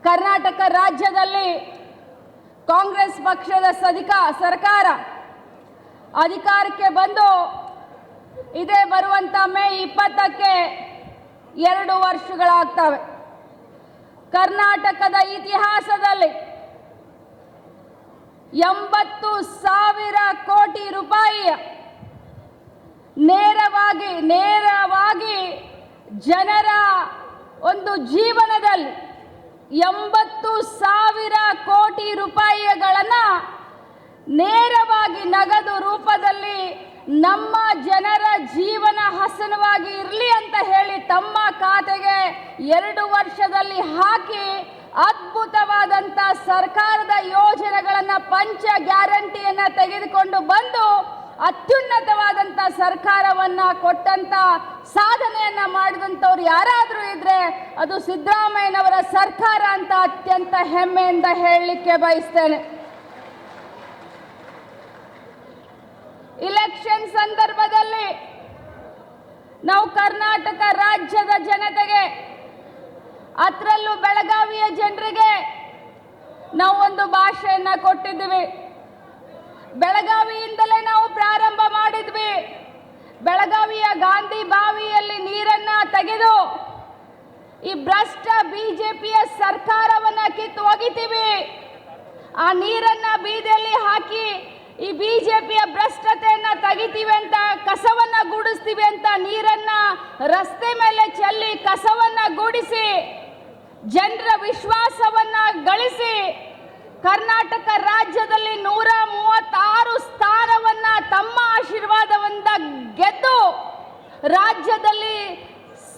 ಕರ್ನಾಟಕ ರಾಜ್ಯದಲ್ಲಿ ಕಾಂಗ್ರೆಸ್ ಪಕ್ಷದ ಸರ್ಕಾರ ಅಧಿಕಾರಕ್ಕೆ ಬಂದು ಇದೇ ಬರುವಂತ ಮೇ 20ಕ್ಕೆ 2 ವರ್ಷಗಳಾಗ್ತವೆ. ಕರ್ನಾಟಕದ ಇತಿಹಾಸದಲ್ಲಿ 80,000 ಕೋಟಿ ರೂಪಾಯಿ ನೇರವಾಗಿ ಜನರ ಒಂದು ಜೀವನದಲ್ಲಿ 80,000 ಕೋಟಿ ರೂಪಾಯಿಗಳನ್ನು ನೇರವಾಗಿ ನಗದು ರೂಪದಲ್ಲಿ ನಮ್ಮ ಜನರ ಜೀವನ ಹಸನವಾಗಿ ಇರಲಿ ಅಂತ ಹೇಳಿ ತಮ್ಮ ಖಾತೆಗೆ 2 ವರ್ಷದಲ್ಲಿ ಹಾಕಿ ಅದ್ಭುತವಾದಂಥ ಸರ್ಕಾರದ ಯೋಜನೆಗಳನ್ನು ಪಂಚ ಗ್ಯಾರಂಟಿಯನ್ನು ತೆಗೆದುಕೊಂಡು ಬಂದು ಅತ್ಯುನ್ನತವಾದಂಥ ಸರ್ಕಾರವನ್ನು ಕೊಟ್ಟಂಥ ಸಾಧನೆಯನ್ನು ಮಾಡಿದಂಥವ್ರು ಯಾರಾದರೂ ಇದ್ರೆ ಅದು ಸಿದ್ದರಾಮಯ್ಯನವರ ಸರ್ಕಾರ ಅಂತ ಅತ್ಯಂತ ಹೆಮ್ಮೆಯಿಂದ ಹೇಳಲಿಕ್ಕೆ ಬಯಸ್ತೇನೆ. ಇಲೆಕ್ಷನ್ ಸಂದರ್ಭದಲ್ಲಿ ನಾವು ಕರ್ನಾಟಕ ರಾಜ್ಯದ ಜನತೆಗೆ, ಅದರಲ್ಲೂ ಬೆಳಗಾವಿಯ ಜನರಿಗೆ ನಾವು ಒಂದು ಭಾಷೆಯನ್ನು ಕೊಟ್ಟಿದ್ವಿ. ಬೆಳಗಾವಿಯಿಂದಲೇ ನಾವು ಪ್ರಾರಂಭ ಮಾಡಿದ್ವಿ. ಬೆಳಗಾವಿಯ ಗಾಂಧಿ ಬಾವಿಯಲ್ಲಿ ನೀರನ್ನ ತೆಗೆದು ಈ ಭ್ರಷ್ಟ ಬಿಜೆಪಿಯ ಸರ್ಕಾರವನ್ನ ಕಿತ್ತು ಒಗಿತೀವಿ. ಆ ನೀರನ್ನ ಬೀದಿಯಲ್ಲಿ ಹಾಕಿ ಈ ಬಿಜೆಪಿಯ ಭ್ರಷ್ಟತೆಯನ್ನ ತೆಗಿತೀವಿ ಅಂತ, ಕಸವನ್ನ ಗೂಡಿಸ್ತೀವಿ ಅಂತ ನೀರನ್ನ ರಸ್ತೆ ಮೇಲೆ ಚೆಲ್ಲಿ ಕಸವನ್ನ ಗೂಡಿಸಿ ಜನರ ವಿಶ್ವಾಸವನ್ನ ಗಳಿಸಿ ಕರ್ನಾಟಕ ರಾಜ್ಯದಲ್ಲಿ 136 ಸ್ಥಾನವನ್ನ ತಮ್ಮ ಆಶೀರ್ವಾದದಿಂದ ಗೆದ್ದು ರಾಜ್ಯದಲ್ಲಿ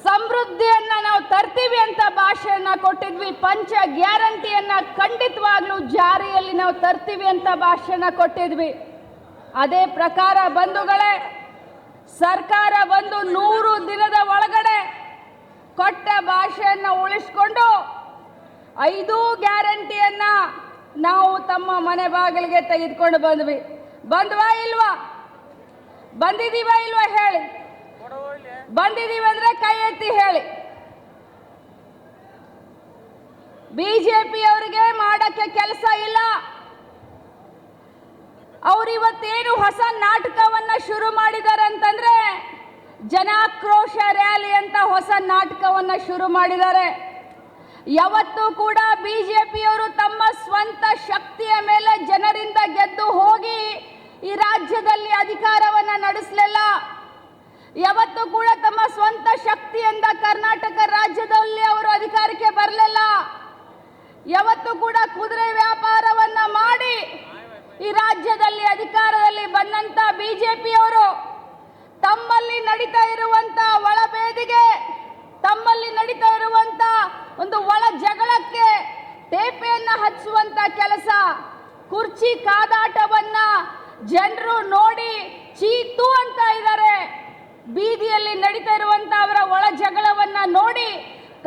ಸಮೃದ್ಧಿಯನ್ನ ನಾವು ತರ್ತೀವಿ ಅಂತ ಭಾಷೆಯನ್ನ ಕೊಟ್ಟಿದ್ವಿ. ಪಂಚ ಗ್ಯಾರಂಟಿಯನ್ನ ಖಂಡಿತವಾಗ್ಲೂ ಜಾರಿಯಲ್ಲಿ ನಾವು ತರ್ತೀವಿ ಅಂತ ಭಾಷೆಯನ್ನ ಕೊಟ್ಟಿದ್ವಿ. ಅದೇ ಪ್ರಕಾರ ಬಂಧುಗಳೇ, ಸರ್ಕಾರ ಬಂದು 100 ದಿನದ ಒಳಗಡೆ ಕೊಟ್ಟ ಭಾಷೆಯನ್ನ ಉಳಿಸಿಕೊಂಡು 5 ಗ್ಯಾರಂಟಿಯನ್ನ ನಾವು ತಮ್ಮ ಮನೆ ಬಾಗಿಲಿಗೆ ತೆಗೆದುಕೊಂಡು ಬಂದ್ವಾ ಇಲ್ವಾ? ಬಂದಿದೀವಾ ಇಲ್ವಾ ಹೇಳಿ. ಬಂದಿದೀವಿ ಅಂದ್ರೆ ಕೈ ಎತ್ತಿ ಹೇಳಿ. ಬಿಜೆಪಿಯವರಿಗೆ ಮಾಡಕ್ಕೆ ಕೆಲಸ ಇಲ್ಲ. ಅವ್ರು ಇವತ್ತೇನು ಹೊಸ ನಾಟಕವನ್ನ ಶುರು ಮಾಡಿದ್ದಾರೆ ಅಂತಂದ್ರೆ ಜನಾಕ್ರೋಶ ರ್ಯಾಲಿ ಅಂತ ಹೊಸ ನಾಟಕವನ್ನ ಶುರು ಮಾಡಿದ್ದಾರೆ. ಯಾವತ್ತೂ ಕೂಡ ಬಿಜೆಪಿಯವರು ತಮ್ಮ ಸ್ವಂತ ಶಕ್ತಿಯ ಮೇಲೆ ಜನರಿಂದ ಗೆದ್ದು ಹೋಗಿ ಈ ರಾಜ್ಯದಲ್ಲಿ ಅಧಿಕಾರವನ್ನ ನಡೆಸಲಿಲ್ಲ. ಯಾವತ್ತೂ ಕೂಡ ತಮ್ಮ ಸ್ವಂತ ಶಕ್ತಿಯಿಂದ ಕರ್ನಾಟಕ ರಾಜ್ಯದಲ್ಲಿ ಅವರು ಅಧಿಕಾರಕ್ಕೆ ಬರಲಿಲ್ಲ. ಯಾವತ್ತೂ ಕೂಡ ಕುದುರೆ ವ್ಯಾಪಾರವನ್ನ ಮಾಡಿ ಈ ರಾಜ್ಯದಲ್ಲಿ ಅಧಿಕಾರದಲ್ಲಿ ಬಂದಂತ ಬಿಜೆಪಿಯವರು ತಮ್ಮಲ್ಲಿ ನಡೀತಾ ಇರುವಂತ ಒಳಬೇದಿಗೆ, ತಮ್ಮಲ್ಲಿ ನಡೀತಾ ಇರುವಂತ ಒಂದು ಒಳ ಜಗಳಕ್ಕೆ ತೇಪೆಯನ್ನ ಹಚ್ಚುವಂತ ಕೆಲಸ, ಕುರ್ಚಿ ಕಾದಾಟವನ್ನ ಜನರು ನೋಡಿ ಚೀತು ಅಂತ ಇದ್ದಾರೆ. ಬೀದಿಯಲ್ಲಿ ನಡೀತಾ ಇರುವಂತ ಅವರ ಒಳ ಜಗಳವನ್ನ ನೋಡಿ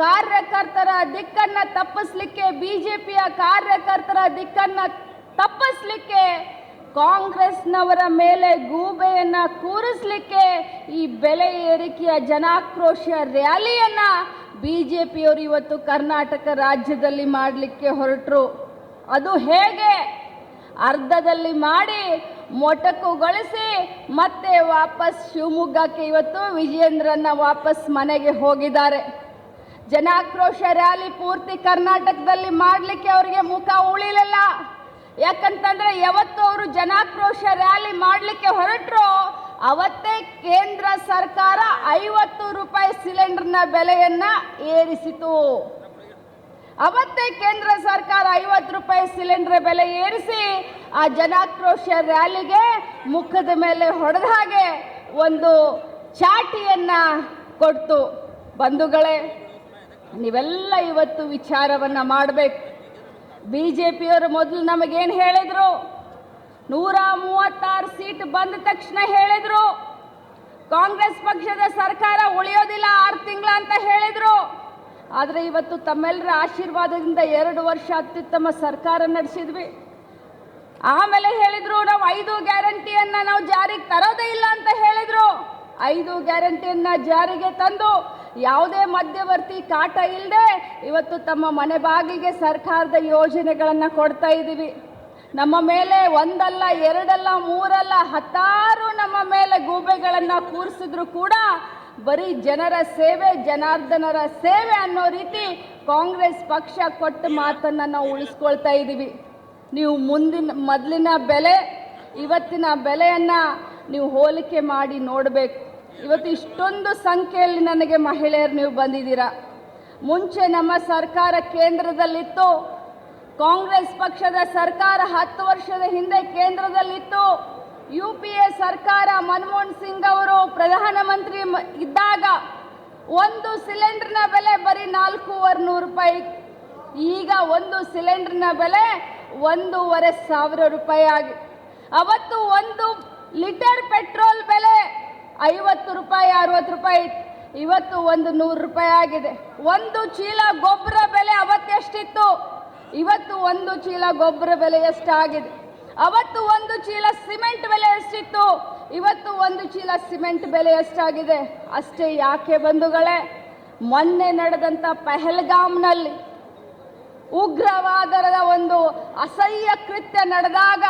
ಕಾರ್ಯಕರ್ತರ ದಿಕ್ಕನ್ನ ತಪ್ಪಿಸ್ಲಿಕ್ಕೆ, ಬಿಜೆಪಿಯ ಕಾರ್ಯಕರ್ತರ ದಿಕ್ಕನ್ನ ತಪ್ಪಿಸ್ಲಿಕ್ಕೆ, ಕಾಂಗ್ರೆಸ್ನವರ ಮೇಲೆ ಗೂಬೆಯನ್ನ ಕೂರಿಸ್ಲಿಕ್ಕೆ ಈ ಬೆಲೆ ಏರಿಕೆಯ ಜನಾಕ್ರೋಶ ರ್ಯಾಲಿಯನ್ನ ಬಿಜೆಪಿಯವರು ಇವತ್ತು ಕರ್ನಾಟಕ ರಾಜ್ಯದಲ್ಲಿ ಮಾಡಲಿಕ್ಕೆ ಹೊರಟರು. ಅದು ಹೇಗೆ? ಅರ್ಧದಲ್ಲಿ ಮಾಡಿ ಮೊಟಕುಗೊಳಿಸಿ ಮತ್ತೆ ವಾಪಸ್ ಶಿವಮೊಗ್ಗಕ್ಕೆ ಇವತ್ತು ವಿಜಯೇಂದ್ರನ್ನ ವಾಪಸ್ ಮನೆಗೆ ಹೋಗಿದ್ದಾರೆ. ಜನಾಕ್ರೋಶ ರ್ಯಾಲಿ ಪೂರ್ತಿ ಕರ್ನಾಟಕದಲ್ಲಿ ಮಾಡಲಿಕ್ಕೆ ಅವರಿಗೆ ಮುಖ ಉಳಿಲಿಲ್ಲ. ಯಾಕಂತಂದ್ರೆ ಯಾವತ್ತು ಅವರು ಜನಾಕ್ರೋಶ ರ್ಯಾಲಿ ಮಾಡಲಿಕ್ಕೆ ಹೊರಟರು ಅವತ್ತೇ ಕೇಂದ್ರ ಸರ್ಕಾರ 50 ರೂಪಾಯಿ ಸಿಲಿಂಡರ್ನ ಬೆಲೆಯನ್ನ ಏರಿಸಿತು. ಅವತ್ತೇ ಕೇಂದ್ರ ಸರ್ಕಾರ 50 ರೂಪಾಯಿ ಸಿಲಿಂಡರ್ ಬೆಲೆ ಏರಿಸಿ ಆ ಜನಾಕ್ರೋಶ ರ್ಯಾಲಿಗೆ ಮುಖದ ಮೇಲೆ ಹೊಡೆದ ಹಾಗೆ ಒಂದು ಚಾಟಿಯನ್ನ ಕೊಡ್ತು. ಬಂಧುಗಳೇ, ನೀವೆಲ್ಲ ಇವತ್ತು ವಿಚಾರವನ್ನ ಮಾಡಬೇಕು. ಬಿಜೆಪಿಯವರು ಮೊದಲು ನಮಗೇನು ಹೇಳಿದ್ರು? 136 ಸೀಟ್ ಬಂದ ತಕ್ಷಣ ಹೇಳಿದ್ರು ಕಾಂಗ್ರೆಸ್ ಪಕ್ಷದ ಸರ್ಕಾರ ಉಳಿಯೋದಿಲ್ಲ 6 ತಿಂಗಳ ಅಂತ ಹೇಳಿದ್ರು. ಆದರೆ ಇವತ್ತು ತಮ್ಮೆಲ್ಲರ ಆಶೀರ್ವಾದದಿಂದ 2 ವರ್ಷ ಅತ್ಯುತ್ತಮ ಸರ್ಕಾರ ನಡೆಸಿದ್ವಿ. ಆಮೇಲೆ ಹೇಳಿದ್ರು ನಾವು 5 ಗ್ಯಾರಂಟಿಯನ್ನ ನಾವು ಜಾರಿಗೆ ತರೋದೇ ಇಲ್ಲ ಅಂತ ಹೇಳಿದ್ರು. 5 ಗ್ಯಾರಂಟಿಯನ್ನ ಜಾರಿಗೆ ತಂದು ಯಾವುದೇ ಮಧ್ಯವರ್ತಿ ಕಾಟ ಇಲ್ಲದೆ ಇವತ್ತು ತಮ್ಮ ಮನೆ ಬಾಗಿಲಿಗೆ ಸರ್ಕಾರದ ಯೋಜನೆಗಳನ್ನು ಕೊಡ್ತಾ ಇದ್ದೀವಿ. ನಮ್ಮ ಮೇಲೆ ಒಂದಲ್ಲ ಎರಡಲ್ಲ ಮೂರಲ್ಲ 10 ನಮ್ಮ ಮೇಲೆ ಗೂಬೆಗಳನ್ನು ಕೂರಿಸಿದ್ರು ಕೂಡ ಬರೀ ಜನರ ಸೇವೆ, ಜನಾರ್ದನರ ಸೇವೆ ಅನ್ನೋ ರೀತಿ ಕಾಂಗ್ರೆಸ್ ಪಕ್ಷ ಕೊಟ್ಟ ಮಾತನ್ನು ನಾವು ಉಳಿಸ್ಕೊಳ್ತಾ ಇದ್ದೀವಿ. ನೀವು ಮೊದಲಿನ ಬೆಲೆ ಇವತ್ತಿನ ಬೆಲೆಯನ್ನು ನೀವು ಹೋಲಿಕೆ ಮಾಡಿ ನೋಡಬೇಕು. ಇವತ್ತು ಇಷ್ಟೊಂದು ಸಂಖ್ಯೆಯಲ್ಲಿ ನನಗೆ ಮಹಿಳೆಯರು ನೀವು ಬಂದಿದ್ದೀರಾ. ಮುಂಚೆ ನಮ್ಮ ಸರ್ಕಾರ ಕೇಂದ್ರದಲ್ಲಿತ್ತು, ಕಾಂಗ್ರೆಸ್ ಪಕ್ಷದ ಸರ್ಕಾರ 10 ವರ್ಷದ ಹಿಂದೆ ಕೇಂದ್ರದಲ್ಲಿತ್ತು. UPA ಸರ್ಕಾರ ಮನಮೋಹನ್ ಸಿಂಗ್ ಅವರು ಪ್ರಧಾನಮಂತ್ರಿ ಇದ್ದಾಗ ಒಂದು ಸಿಲಿಂಡರ್ನ ಬೆಲೆ ಬರೀ 4,500 ರೂಪಾಯಿ. ಈಗ ಒಂದು ಸಿಲಿಂಡರ್ನ ಬೆಲೆ 1,500 ರೂಪಾಯಿ ಆಗಿದೆ. ಅವತ್ತು 1 ಲೀಟರ್ ಪೆಟ್ರೋಲ್ ಬೆಲೆ 50 ರೂಪಾಯಿ 60 ರೂಪಾಯಿ, ಇವತ್ತು 100 ರೂಪಾಯಿ ಆಗಿದೆ. ಒಂದು ಚೀಲ ಗೊಬ್ಬರ ಬೆಲೆ ಅವತ್ತೆಷ್ಟಿತ್ತು, ಇವತ್ತು ಒಂದು ಚೀಲ ಗೊಬ್ಬರ ಬೆಲೆ ಎಷ್ಟಾಗಿದೆ. ಅವತ್ತು ಒಂದು ಚೀಲ ಸಿಮೆಂಟ್ ಬೆಲೆ ಎಷ್ಟಿತ್ತು, ಇವತ್ತು ಒಂದು ಚೀಲ ಸಿಮೆಂಟ್ ಬೆಲೆ ಎಷ್ಟಾಗಿದೆ. ಅಷ್ಟೇ ಯಾಕೆ ಬಂಧುಗಳೇ, ಮೊನ್ನೆ ನಡೆದಂಥ ಪಹಲ್ಗಾಮ್ನಲ್ಲಿ ಉಗ್ರವಾದದ ಒಂದು ಅಸಹ್ಯ ಕೃತ್ಯ ನಡೆದಾಗ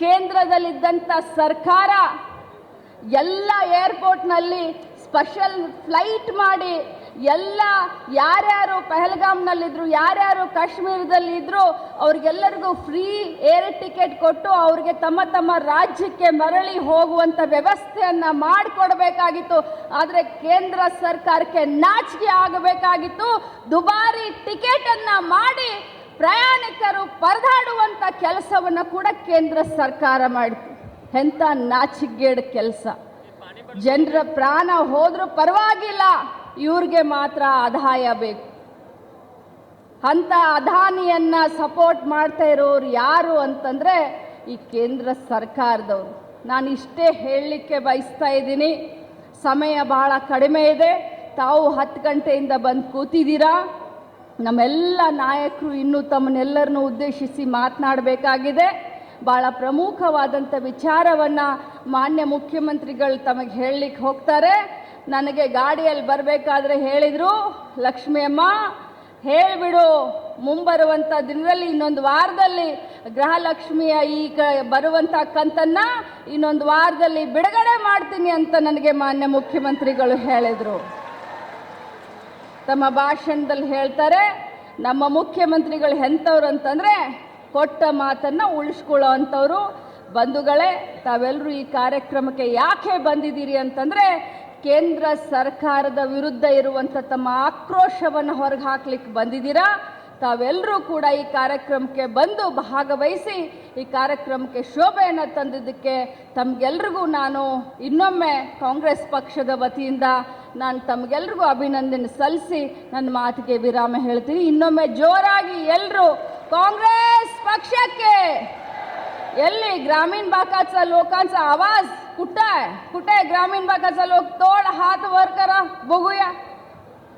ಕೇಂದ್ರದಲ್ಲಿದ್ದಂಥ ಸರ್ಕಾರ ಎಲ್ಲ ಏರ್ಪೋರ್ಟ್ನಲ್ಲಿ ಸ್ಪೆಷಲ್ ಫ್ಲೈಟ್ ಮಾಡಿ ಎಲ್ಲ ಯಾರ್ಯಾರು ಪಹಲ್ಗಾಮ್ನಲ್ಲಿದ್ದರು, ಯಾರ್ಯಾರು ಕಾಶ್ಮೀರದಲ್ಲಿದ್ದರು ಅವ್ರಿಗೆಲ್ಲರಿಗೂ ಫ್ರೀ ಏರ್ ಟಿಕೆಟ್ ಕೊಟ್ಟು ಅವ್ರಿಗೆ ತಮ್ಮ ತಮ್ಮ ರಾಜ್ಯಕ್ಕೆ ಮರಳಿ ಹೋಗುವಂಥ ವ್ಯವಸ್ಥೆಯನ್ನು ಮಾಡಿಕೊಡ್ಬೇಕಾಗಿತ್ತು. ಆದರೆ ಕೇಂದ್ರ ಸರ್ಕಾರಕ್ಕೆ ನಾಚಿಕೆ ಆಗಬೇಕಾಗಿತ್ತು. ದುಬಾರಿ ಟಿಕೆಟನ್ನು ಮಾಡಿ ಪ್ರಯಾಣಿಕರು ಪರದಾಡುವಂಥ ಕೆಲಸವನ್ನು ಕೂಡ ಕೇಂದ್ರ ಸರ್ಕಾರ ಮಾಡಿತು. ಎಂಥ ನಾಚಿಕೆಗೇಡು ಕೆಲಸ. ಜನರ ಪ್ರಾಣ ಹೋದರೂ ಪರವಾಗಿಲ್ಲ, ಇವ್ರಿಗೆ ಮಾತ್ರ ಆದಾಯ ಬೇಕು. ಅಂಥ ಅದಾನಿಯನ್ನು ಸಪೋರ್ಟ್ ಮಾಡ್ತಾ ಇರೋರು ಯಾರು ಅಂತಂದರೆ ಈ ಕೇಂದ್ರ ಸರ್ಕಾರದವರು. ನಾನು ಇಷ್ಟೇ ಹೇಳಲಿಕ್ಕೆ ಬಯಸ್ತಾ ಇದ್ದೀನಿ. ಸಮಯ ಬಹಳ ಕಡಿಮೆ ಇದೆ. ತಾವು 10 ಗಂಟೆಯಿಂದ ಬಂದು ಕೂತಿದ್ದೀರಾ. ನಮ್ಮೆಲ್ಲ ನಾಯಕರು ಇನ್ನೂ ತಮ್ಮನ್ನೆಲ್ಲರನ್ನು ಉದ್ದೇಶಿಸಿ ಮಾತನಾಡಬೇಕಾಗಿದೆ. ಭಾಳ ಪ್ರಮುಖವಾದಂಥ ವಿಚಾರವನ್ನು ಮಾನ್ಯ ಮುಖ್ಯಮಂತ್ರಿಗಳು ತಮಗೆ ಹೇಳಲಿಕ್ಕೆ ಹೋಗ್ತಾರೆ. ನನಗೆ ಗಾಡಿಯಲ್ಲಿ ಬರಬೇಕಾದ್ರೆ ಹೇಳಿದರು, ಲಕ್ಷ್ಮಿಯಮ್ಮ ಹೇಳಿಬಿಡು, ಮುಂಬರುವಂಥ ದಿನದಲ್ಲಿ ಇನ್ನೊಂದು ವಾರದಲ್ಲಿ ಗೃಹಲಕ್ಷ್ಮಿಯ ಬರುವಂಥ ಕಂತನ್ನು ಇನ್ನೊಂದು ವಾರದಲ್ಲಿ ಬಿಡುಗಡೆ ಮಾಡ್ತೀನಿ ಅಂತ ನನಗೆ ಮಾನ್ಯ ಮುಖ್ಯಮಂತ್ರಿಗಳು ಹೇಳಿದರು. ತಮ್ಮ ಭಾಷಣದಲ್ಲಿ ಹೇಳ್ತಾರೆ, ನಮ್ಮ ಮುಖ್ಯಮಂತ್ರಿಗಳು ಎಂಥವ್ರು ಅಂತಂದರೆ ಕೊಟ್ಟ ಮಾತನ್ನು ಉಳಿಸ್ಕೊಳ್ಳೋ ಅಂಥವ್ರು. ಬಂಧುಗಳೇ, ತಾವೆಲ್ಲರೂ ಈ ಕಾರ್ಯಕ್ರಮಕ್ಕೆ ಯಾಕೆ ಬಂದಿದ್ದೀರಿ ಅಂತಂದರೆ ಕೇಂದ್ರ ಸರ್ಕಾರದ ವಿರುದ್ಧ ಇರುವಂಥ ತಮ್ಮ ಆಕ್ರೋಶವನ್ನು ಹೊರಗೆ ಹಾಕ್ಲಿಕ್ಕೆ ಬಂದಿದ್ದೀರಾ. ತಾವೆಲ್ಲರೂ ಕೂಡ ಈ ಕಾರ್ಯಕ್ರಮಕ್ಕೆ ಬಂದು ಭಾಗವಹಿಸಿ ಈ ಕಾರ್ಯಕ್ರಮಕ್ಕೆ ಶೋಭೆಯನ್ನು ತಂದಿದ್ದಕ್ಕೆ ತಮಗೆಲ್ರಿಗೂ ನಾನು ಇನ್ನೊಮ್ಮೆ ಕಾಂಗ್ರೆಸ್ ಪಕ್ಷದ ವತಿಯಿಂದ ನಾನು ತಮಗೆಲ್ರಿಗೂ ಅಭಿನಂದನೆ ಸಲ್ಲಿಸಿ ನನ್ನ ಮಾತಿಗೆ ವಿರಾಮ ಹೇಳ್ತೀನಿ. ಇನ್ನೊಮ್ಮೆ ಜೋರಾಗಿ ಎಲ್ಲರೂ कांग्रेस पक्षाचे एल्ली ग्रामीण भागाचा लोकांचा आवाज कुठे आहे? कुठे आहे ग्रामीण भागाचा लोक? तोड हात वर करा बघूया.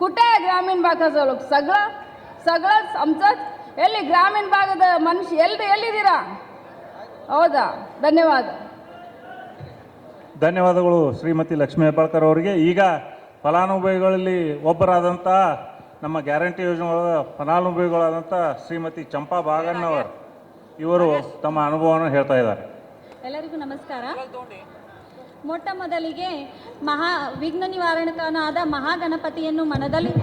कुठे आहे ग्रामीण भागाचा लोक? सगळंच आमचंच. ಎಲ್ಲಿ ಗ್ರಾಮೀಣ ಭಾಗದ ಮನುಷ್ಯ ಎಲ್ಲಿದ್ದೀರಾ? ಹೌದಾ? ಧನ್ಯವಾದಗಳು ಶ್ರೀಮತಿ ಲಕ್ಷ್ಮೀ ಹೆಬ್ಬಾಳ್ಕರ್ ಅವರಿಗೆ. ಈಗ ಫಲಾನುಭವಿಗಳಲ್ಲಿ ಒಬ್ಬರಾದಂಥ ನಮ್ಮ ಗ್ಯಾರಂಟಿ ಯೋಜನೆಗಳ ಫಲಾನುಭವಿಗಳಾದಂಥ ಶ್ರೀಮತಿ ಚಂಪಾ ಬಾಗಣ್ಣವರು ಇವರು ತಮ್ಮ ಅನುಭವವನ್ನು ಹೇಳ್ತಾ ಇದ್ದಾರೆ. ಎಲ್ಲರಿಗೂ ನಮಸ್ಕಾರ. ಮೊಟ್ಟ ಮೊದಲಿಗೆ ವಿಘ್ನ ನಿವಾರಣಕನಾದ ಮಹಾಗಣಪತಿಯನ್ನು ಮನದಲ್ಲಿ